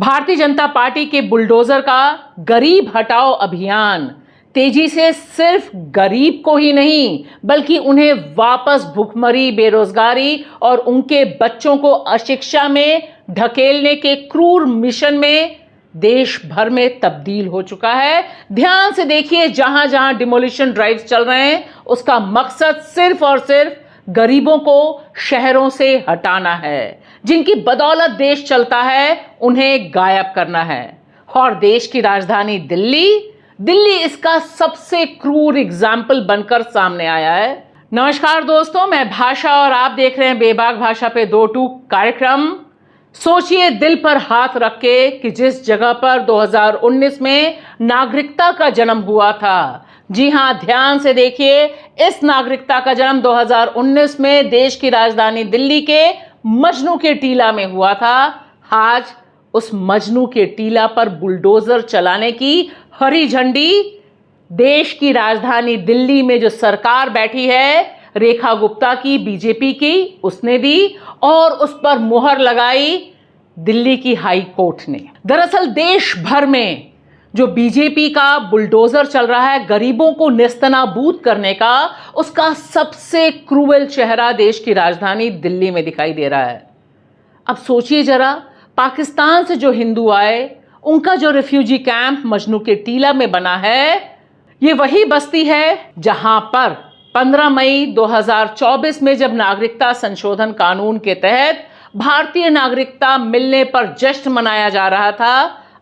Bharatiya Janata party के bulldozer का गरीब हटाओ अभियान तेजी से सिर्फ गरीब को ही नहीं बल्कि उन्हें वापस भुखमरी, बेरोजगारी और उनके बच्चों को अशिक्षा में ढकेलने के क्रूर मिशन में देश भर में तब्दील हो चुका है। ध्यान से देखिए, जहां जहां डिमोलिशन ड्राइव्स चल रहे हैं उसका मकसद सिर्फ और सिर्फ गरीबों को शहरों से हटाना है। जिनकी बदौलत देश चलता है उन्हें गायब करना है। और देश की राजधानी दिल्ली इसका सबसे क्रूर एग्जाम्पल बनकर सामने आया है। नमस्कार दोस्तों, मैं भाषा और आप देख रहे हैं बेबाक भाषा पे 2 टूक कार्यक्रम। सोचिए दिल पर हाथ रख के कि जिस जगह पर 2019 में नागरिकता का जन्म हुआ था, जी हां, ध्यान से देखिए, इस नागरिकता का जन्म 2019 में देश की राजधानी दिल्ली के मजनू के टीला में हुआ था। आज उस मजनू के टीला पर बुलडोजर चलाने की हरी झंडी देश की राजधानी दिल्ली में जो सरकार बैठी है, रेखा गुप्ता की, बीजेपी की, उसने दी और उस पर मुहर लगाई दिल्ली की हाई कोर्ट ने। दरअसल देश भर में जो बीजेपी का बुलडोजर चल रहा है गरीबों को नेस्तनाबूद करने का, उसका सबसे क्रूएल चेहरा देश की राजधानी दिल्ली में दिखाई दे रहा है। अब सोचिए जरा, पाकिस्तान से जो हिंदू आए उनका जो रिफ्यूजी कैंप मजनू के टीला में बना है, ये वही बस्ती है जहां पर 15 मई 2024 में जब नागरिकता संशोधन कानून के तहत भारतीय नागरिकता मिलने पर जश्न मनाया जा रहा था।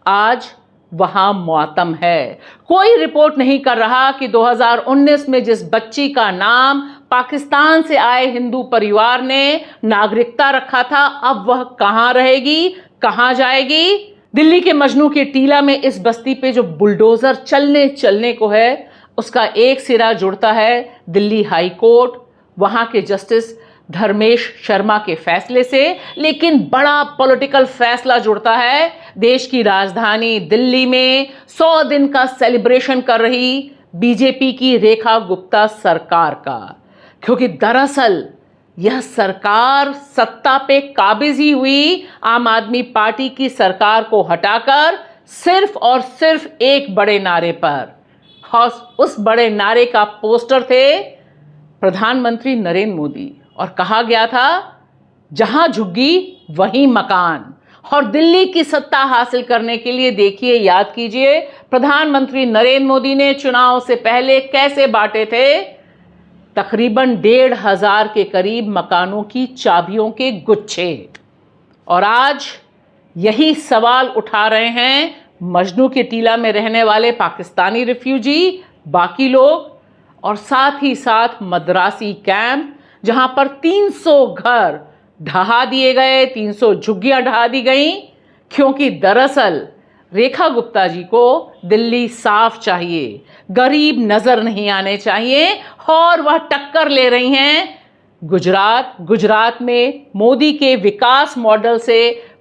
आज वहां मौतम है। कोई रिपोर्ट नहीं कर रहा कि 2019 में जिस बच्ची का नाम पाकिस्तान से आए हिंदू परिवार ने नागरिकता रखा था, अब वह कहां रहेगी, कहां जाएगी। दिल्ली के मजनू के टीला में इस बस्ती पे जो बुलडोजर चलने को है, उसका एक सिरा जुड़ता है दिल्ली हाई कोर्ट, वहां के जस्टिस धर्मेश शर्मा के फैसले से। लेकिन बड़ा पॉलिटिकल फैसला जुड़ता है देश की राजधानी दिल्ली में 100 दिन का सेलिब्रेशन कर रही बीजेपी की रेखा गुप्ता सरकार का। क्योंकि दरअसल यह सरकार सत्ता पे काबिज ही हुई आम आदमी पार्टी की सरकार को हटाकर सिर्फ और सिर्फ एक बड़े नारे पर। और उस बड़े नारे का पोस्टर थे प्रधानमंत्री नरेंद्र मोदी, और कहा गया था जहां झुग्गी वहीं मकान। और दिल्ली की सत्ता हासिल करने के लिए देखिए, याद कीजिए, प्रधानमंत्री नरेंद्र मोदी ने चुनाव से पहले कैसे बांटे थे तकरीबन 1,500 के करीब मकानों की चाबियों के गुच्छे। और आज यही सवाल उठा रहे हैं मजनू के टीला में रहने वाले पाकिस्तानी रिफ्यूजी, बाकी लोग, और साथ ही साथ मद्रासी कैंप, जहां पर 300 घर ढहा दिए गए, 300 झुग्गियां ढहा दी गई। क्योंकि दरअसल रेखा गुप्ता जी को दिल्ली साफ चाहिए, गरीब नजर नहीं आने चाहिए, और वह टक्कर ले रही हैं गुजरात में मोदी के विकास मॉडल से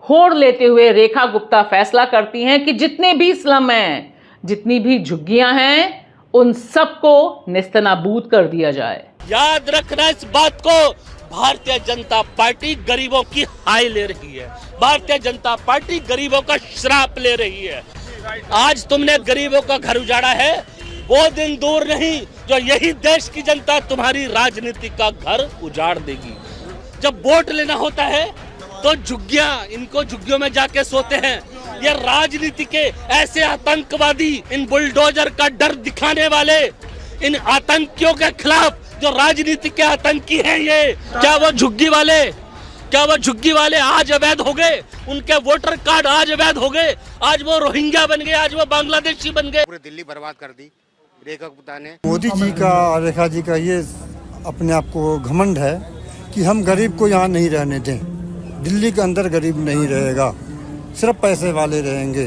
होड़ लेते हुए रेखा गुप्ता फैसला करती हैं कि जितने भी स्लम हैं, जितनी भी झुग्गियां हैं, उन सबको नेस्तनाबूद कर दिया जाए। याद रखना इस बात को, भारतीय जनता पार्टी गरीबों की हाय ले रही है। भारतीय जनता पार्टी गरीबों का श्राप ले रही है। आज तुमने गरीबों का घर उजाड़ा है, वो दिन दूर नहीं जो यही देश की जनता तुम्हारी राजनीति का घर उजाड़ देगी। जब वोट लेना होता है तो इनको झुग्गियों में जाके सोते हैं। ये राजनीति के ऐसे आतंकवादी, इन बुलडोजर का डर दिखाने वाले, इन आतंकियों के खिलाफ जो राजनीति के आतंकी हैं, ये क्या वो झुग्गी वाले आज अवैध हो गए? उनके वोटर कार्ड आज अवैध हो गए, आज वो रोहिंग्या बन गए, आज वो बांग्लादेशी बन गए। पूरे दिल्ली बर्बाद कर दी रेखा गुप्ता ने। मोदी जी का, रेखा जी का ये अपने आप को घमंड है कि हम गरीब को यहाँ नहीं रहने दें। दिल्ली के अंदर गरीब नहीं रहेगा, सिर्फ पैसे वाले रहेंगे।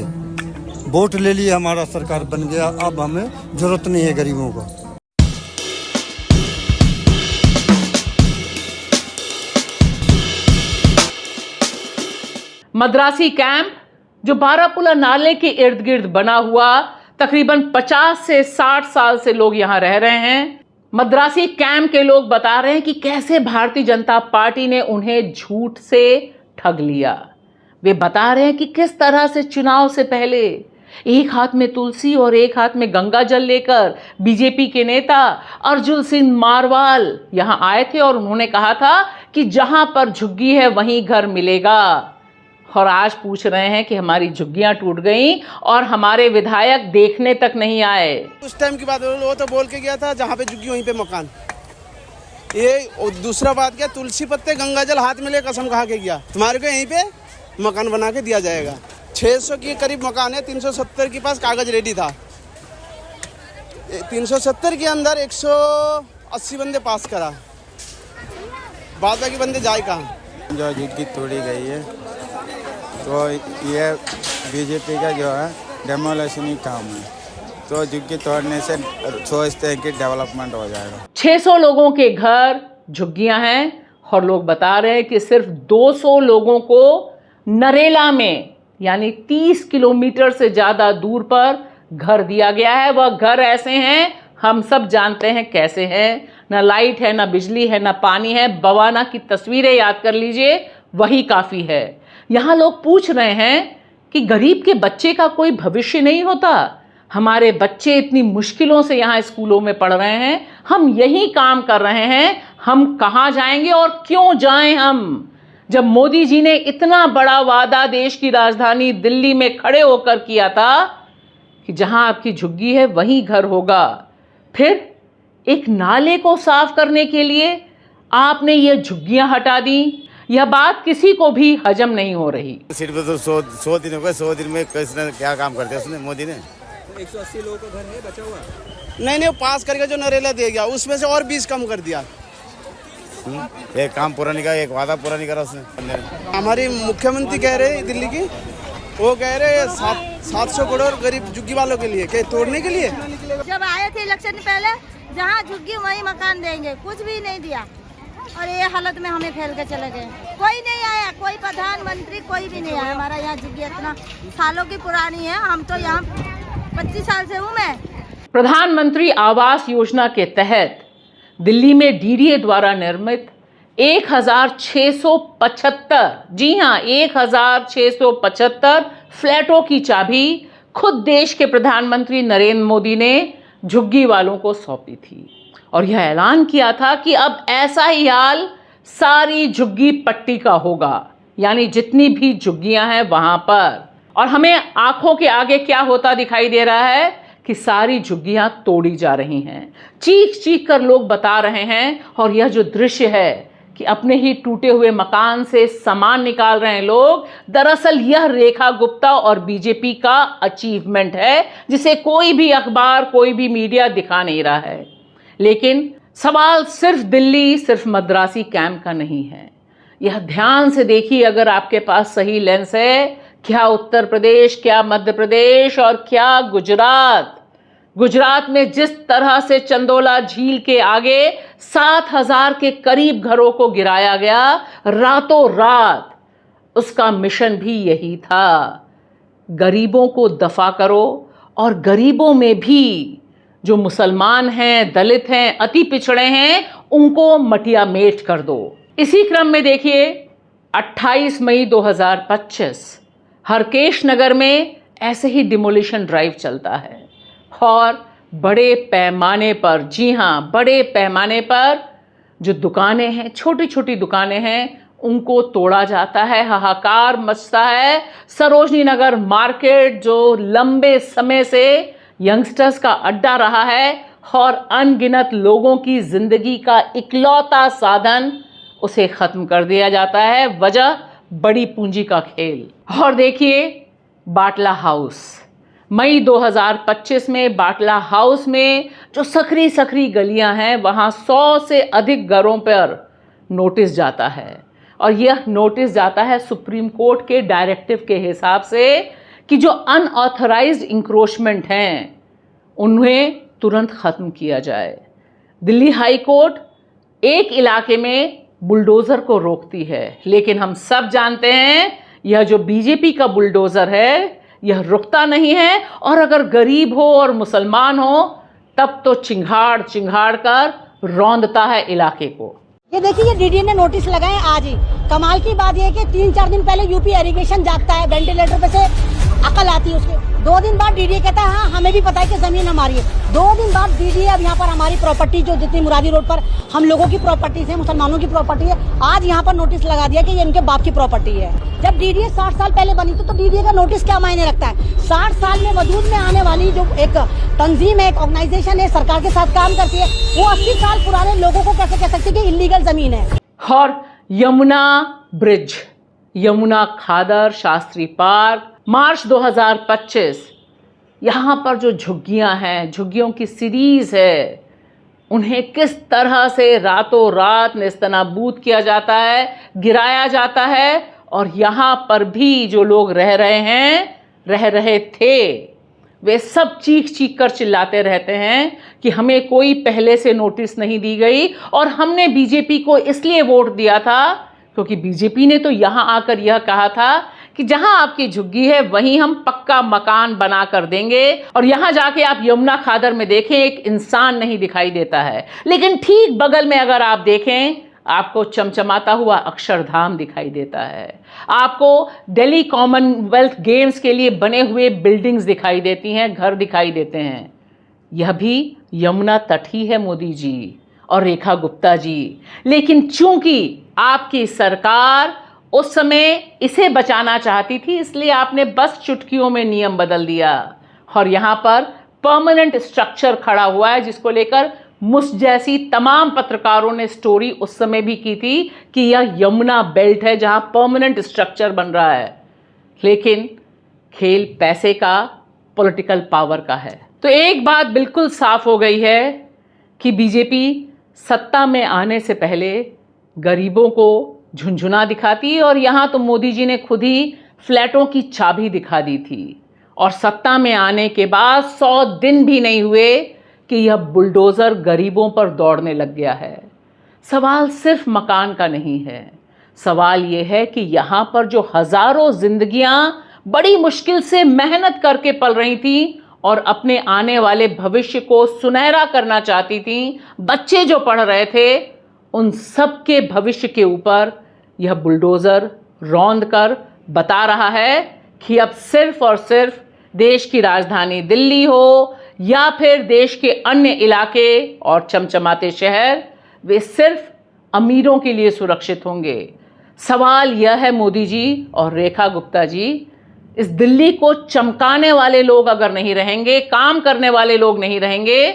वोट ले लिए, हमारा सरकार बन गया, अब हमें जरूरत नहीं है गरीबों को। मद्रासी कैंप जो बारापुला नाले के इर्द गिर्द बना हुआ, तकरीबन 50 से 60 साल से लोग यहां रह रहे हैं। मद्रासी कैंप के लोग बता रहे हैं कि कैसे भारतीय जनता पार्टी ने उन्हें झूठ से ठग लिया। वे बता रहे हैं कि किस तरह से चुनाव से पहले एक हाथ में तुलसी और एक हाथ में गंगा जल लेकर बीजेपी के नेता अर्जुन सिंह मारवाल यहां आए थे और उन्होंने कहा था कि जहां पर झुग्गी है वहीं घर मिलेगा। और आज पूछ रहे हैं कि हमारी झुग्गियां टूट गईं और हमारे विधायक देखने तक नहीं आए। उस टाइम की बात वो तो बोल के गया था जहाँ पे झुग्गी वहीं पे मकान। ये और दूसरा बात क्या, तुलसी पत्ते गंगा जल हाथ में ले कसम खा के गया तुम्हारे को यहीं पे मकान बना के दिया जाएगा। 600 के करीब मकान है, 370 के पास कागज रेडी था। 370 के अंदर 180 बंदे पास करा, बाद बाकी बंदे जाए कहाँ। जो झुग्गी तोड़ी गई है तो ये बीजेपी का जो है डेमोलेशन ही काम है, तो झुग्गी तोड़ने से सोचते हैं कि डेवलपमेंट हो जाएगा। 600 लोगों के घर झुग्गियां हैं और लोग बता रहे हैं कि सिर्फ 200 लोगों को नरेला में यानी 30 किलोमीटर से ज़्यादा दूर पर घर दिया गया है। वह घर ऐसे हैं, हम सब जानते हैं कैसे हैं, ना लाइट है, ना बिजली है, ना पानी है। बवाना की तस्वीरें याद कर लीजिए, वही काफ़ी है। यहाँ लोग पूछ रहे हैं कि गरीब के बच्चे का कोई भविष्य नहीं होता। हमारे बच्चे इतनी मुश्किलों से यहाँ स्कूलों में पढ़ रहे हैं, हम यही काम कर रहे हैं, हम कहाँ जाएंगे और क्यों जाएं हम, जब मोदी जी ने इतना बड़ा वादा देश की राजधानी दिल्ली में खड़े होकर किया था कि जहां आपकी झुग्गी है वहीं घर होगा। फिर एक नाले को साफ करने के लिए आपने ये झुग्गियां हटा दी। यह बात किसी को भी हजम नहीं हो रही। सीट पे तो 100 दिन हो गए, 100 दिन में किसने क्या काम कर दिया उसने, मोदी ने। 180 लोगों का घर है बचा हुआ। नहीं, पास करके जो नरेला दे गया उसमें से और 20 कम कर दिया। एक काम पूरा नहीं करा, एक वादा पूरा नहीं करा उसने। हमारी मुख्यमंत्री कह रहे दिल्ली की, वो कह रहे 700 करोड़ गरीब झुग्गी वालों के लिए, क्या तोड़ने के लिए। जब आए थे इलेक्शन पहले, जहाँ झुग्गी वहीं मकान देंगे, कुछ भी नहीं दिया और ये हालत में हमें फैल के चले गए। कोई नहीं आया, कोई प्रधानमंत्री कोई भी नहीं आया। हमारा यहाँ झुग्गी इतना सालों की पुरानी है, हम तो यहाँ 25 साल से हूँ मैं। प्रधानमंत्री आवास योजना के तहत दिल्ली में डीडीए द्वारा निर्मित 1675, जी हाँ 1675 फ्लैटों की चाबी खुद देश के प्रधानमंत्री नरेंद्र मोदी ने झुग्गी वालों को सौंपी थी और यह ऐलान किया था कि अब ऐसा ही हाल सारी झुग्गी पट्टी का होगा, यानी जितनी भी झुग्गियां हैं वहां पर। और हमें आंखों के आगे क्या होता दिखाई दे रहा है कि सारी झुग्गियां तोड़ी जा रही हैं। चीख चीख कर लोग बता रहे हैं और यह जो दृश्य है कि अपने ही टूटे हुए मकान से सामान निकाल रहे हैं लोग, दरअसल यह रेखा गुप्ता और बीजेपी का अचीवमेंट है, जिसे कोई भी अखबार, कोई भी मीडिया दिखा नहीं रहा है। लेकिन सवाल सिर्फ दिल्ली, सिर्फ मद्रासी कैंप का नहीं है। यह ध्यान से देखिए, अगर आपके पास सही लेंस है, क्या उत्तर प्रदेश, क्या मध्य प्रदेश और क्या गुजरात में जिस तरह से चंदोला झील के आगे 7000 के करीब घरों को गिराया गया रातों रात, उसका मिशन भी यही था। गरीबों को दफा करो और गरीबों में भी जो मुसलमान हैं, दलित हैं, अति पिछड़े हैं, उनको मटिया मेट कर दो। इसी क्रम में देखिए 28 मई 2025 हरकेश नगर में ऐसे ही डिमोलिशन ड्राइव चलता है और बड़े पैमाने पर, जी हाँ बड़े पैमाने पर जो दुकानें हैं, छोटी छोटी दुकानें हैं, उनको तोड़ा जाता है। हाहाकार मचता है। सरोजनी नगर मार्केट जो लंबे समय से यंगस्टर्स का अड्डा रहा है और अनगिनत लोगों की जिंदगी का इकलौता साधन, उसे खत्म कर दिया जाता है। वजह बड़ी पूंजी का खेल। और देखिए बाटला हाउस, मई 2025 में बाटला हाउस में जो सकरी सकरी गलियां हैं, वहां 100 से अधिक घरों पर नोटिस जाता है और यह नोटिस जाता है सुप्रीम कोर्ट के डायरेक्टिव के हिसाब से कि जो अनऑथराइज्ड इंक्रोचमेंट हैं उन्हें तुरंत खत्म किया जाए। दिल्ली हाई कोर्ट एक इलाके में बुलडोज़र को रोकती है, लेकिन हम सब जानते हैं यह जो बीजेपी का बुलडोज़र है यह रुकता नहीं है और अगर गरीब हो और मुसलमान हो तब तो चिंगाड़ चिंगाड़ कर रौंदता है इलाके को। ये देखिए, ये डीडीए ने नोटिस लगाए आज ही। कमाल की बात ये है कि 3-4 दिन पहले यूपी इरिगेशन जागता है, वेंटिलेटर पे से अकल आती है उसके। 2 दिन बाद डीडीए कहता है हाँ हमें भी पता है कि जमीन हमारी है। 2 दिन बाद डीडीए अब यहाँ पर हमारी प्रॉपर्टी जो जितनी मुरादी रोड पर हम लोगों की प्रॉपर्टी है, मुसलमानों की प्रॉपर्टी है, आज यहाँ पर नोटिस लगा दिया कि ये इनके बाप की प्रॉपर्टी है। जब डीडीए 60 साल पहले बनी तो डीडीए का नोटिस क्या मायने रखता है? 60 साल में वजूद में आने वाली जो एक तंजीम है, एक ऑर्गेनाइजेशन है, सरकार के साथ काम करती है, वो 80 साल पुराने लोगों को कैसे कह सकते हैं कि इलीगल जमीन है? और यमुना ब्रिज, यमुना खादर, शास्त्री पार्क, मार्च 2025, यहाँ पर जो झुग्गियाँ हैं, झुग्गियों की सीरीज है, उन्हें किस तरह से रातों रात नेस्तनाबूद किया जाता है, गिराया जाता है। और यहाँ पर भी जो लोग रह रहे थे, वे सब चीख चीख कर चिल्लाते रहते हैं कि हमें कोई पहले से नोटिस नहीं दी गई और हमने बीजेपी को इसलिए वोट दिया था क्योंकि बीजेपी ने तो यहाँ आकर यह कहा था कि जहाँ आपकी झुग्गी है वहीं हम पक्का मकान बना कर देंगे। और यहाँ जाके आप यमुना खादर में देखें, एक इंसान नहीं दिखाई देता है, लेकिन ठीक बगल में अगर आप देखें आपको चमचमाता हुआ अक्षरधाम दिखाई देता है, आपको दिल्ली कॉमनवेल्थ गेम्स के लिए बने हुए बिल्डिंग्स दिखाई देती हैं, घर दिखाई देते हैं। यह भी यमुना तट ही है मोदी जी और रेखा गुप्ता जी। लेकिन चूंकि आपकी सरकार उस समय इसे बचाना चाहती थी, इसलिए आपने बस चुटकियों में नियम बदल दिया और यहाँ पर परमानेंट स्ट्रक्चर खड़ा हुआ है, जिसको लेकर मुझ जैसी तमाम पत्रकारों ने स्टोरी उस समय भी की थी कि यह यमुना बेल्ट है जहां परमानेंट स्ट्रक्चर बन रहा है। लेकिन खेल पैसे का, पॉलिटिकल पावर का है। तो एक बात बिल्कुल साफ हो गई है कि बीजेपी सत्ता में आने से पहले गरीबों को झुंझुना दिखाती, और यहाँ तो मोदी जी ने खुद ही फ्लैटों की चाबी दिखा दी थी। और सत्ता में आने के बाद 100 दिन भी नहीं हुए कि यह बुलडोज़र गरीबों पर दौड़ने लग गया है। सवाल सिर्फ मकान का नहीं है, सवाल यह है कि यहाँ पर जो हज़ारों जिंदगियाँ बड़ी मुश्किल से मेहनत करके पल रही थीं और अपने आने वाले भविष्य को सुनहरा करना चाहती थीं, बच्चे जो पढ़ रहे थे, उन सब के भविष्य के ऊपर यह बुलडोज़र रौंद कर बता रहा है कि अब सिर्फ और सिर्फ देश की राजधानी दिल्ली हो या फिर देश के अन्य इलाके और चमचमाते शहर, वे सिर्फ अमीरों के लिए सुरक्षित होंगे। सवाल यह है मोदी जी और रेखा गुप्ता जी, इस दिल्ली को चमकाने वाले लोग अगर नहीं रहेंगे, काम करने वाले लोग नहीं रहेंगे,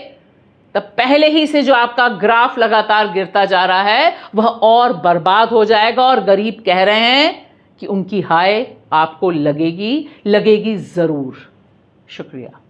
तब पहले ही से जो आपका ग्राफ लगातार गिरता जा रहा है वह और बर्बाद हो जाएगा। और गरीब कह रहे हैं कि उनकी हाय आपको लगेगी ज़रूर। शुक्रिया।